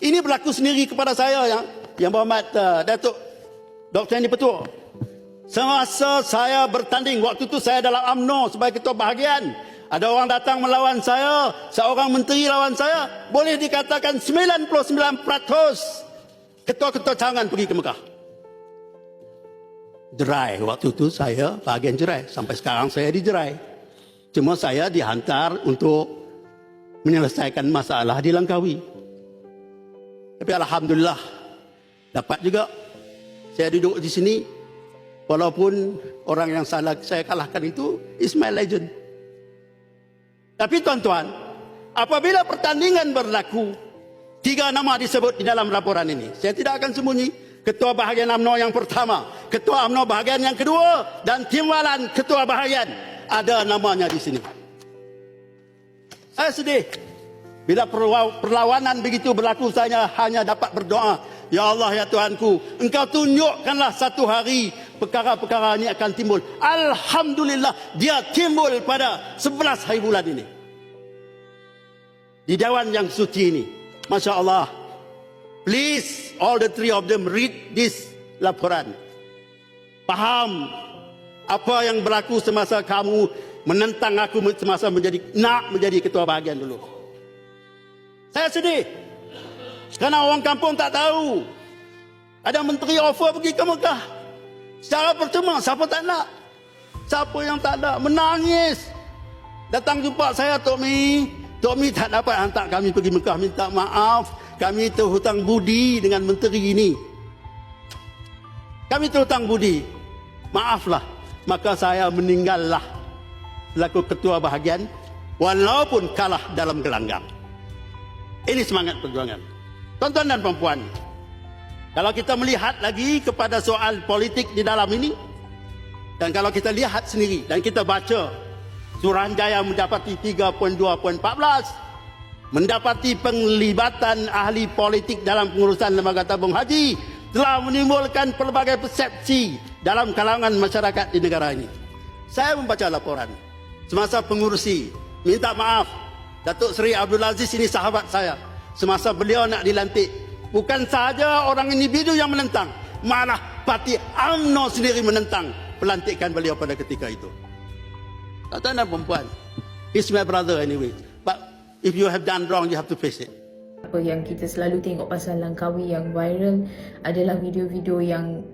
Ini berlaku sendiri kepada saya yang berhormat Datuk Dr. Andy Petua. Semasa saya bertanding, waktu itu saya dalam UMNO sebagai ketua bahagian. Ada orang datang melawan saya, seorang menteri lawan saya, boleh dikatakan 99% ketua-ketua cawangan pergi ke Mekah. Jerai, waktu itu saya bahagian jerai. Sampai sekarang saya di jerai. Cuma saya dihantar untuk menyelesaikan masalah di Langkawi. Tapi alhamdulillah dapat juga. Saya duduk di sini, walaupun orang yang saya kalahkan itu is my legend. Tapi tuan-tuan, apabila pertandingan berlaku, 3 nama disebut di dalam laporan ini. Saya tidak akan sembunyi. Ketua bahagian UMNO yang pertama, ketua UMNO bahagian yang kedua, dan timbalan ketua bahagian. Ada namanya di sini. Saya sedih. Bila perlawanan begitu berlaku, saya hanya dapat berdoa, ya Allah, ya Tuhanku, Engkau tunjukkanlah satu hari perkara-perkara ini akan timbul. Alhamdulillah, dia timbul pada 11 hari bulan ini. Di Dewan yang suci ini. Masya Allah. Please, all the 3 of them read this laporan. Faham apa yang berlaku semasa kamu menentang aku semasa menjadi ketua bahagian dulu. Saya sedih. Kerana orang kampung tak tahu. Ada menteri offer pergi ke Mekah. Secara percuma, siapa tak nak? Siapa yang tak nak? Menangis. Datang jumpa saya, Tok Mi. Tok Mi tak dapat hantar kami pergi Mekah. Minta maaf. Kami terhutang budi dengan menteri ini. Kami terhutang budi. Maaflah. Maka saya meninggallah selaku ketua bahagian. Walaupun kalah dalam gelanggang. Ini semangat perjuangan. Tuan-tuan dan perempuan, kalau kita melihat lagi kepada soal politik di dalam ini, dan kalau kita lihat sendiri dan kita baca, Suruhanjaya mendapati 3.2.14, mendapati penglibatan ahli politik dalam pengurusan lembaga tabung haji telah menimbulkan pelbagai persepsi dalam kalangan masyarakat di negara ini. Saya membaca laporan semasa pengurusi minta maaf. Datuk Seri Abdul Aziz ini sahabat saya. Semasa beliau nak dilantik, bukan sahaja orang individu yang menentang, malah parti UMNO sendiri menentang pelantikan beliau pada ketika itu. Tuan-tuan dan perempuan, he's my brother anyway. But if you have done wrong, you have to face it. Apa yang kita selalu tengok pasal Langkawi yang viral adalah video-video yang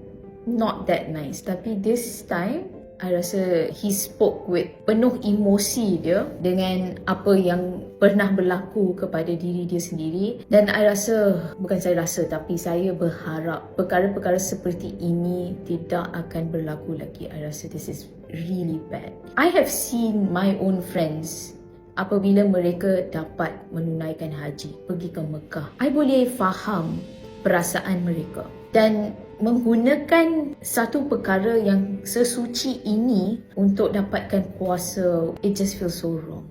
not that nice. Tapi this time, I rasa he spoke with penuh emosi dia dengan apa yang pernah berlaku kepada diri dia sendiri. Dan I rasa, bukan saya rasa, tapi saya berharap perkara-perkara seperti ini tidak akan berlaku lagi. I rasa this is really bad. I have seen my own friends apabila mereka dapat menunaikan haji, pergi ke Mekah. I boleh faham perasaan mereka. Dan menggunakan satu perkara yang sesuci ini untuk dapatkan kuasa, it just feels so wrong.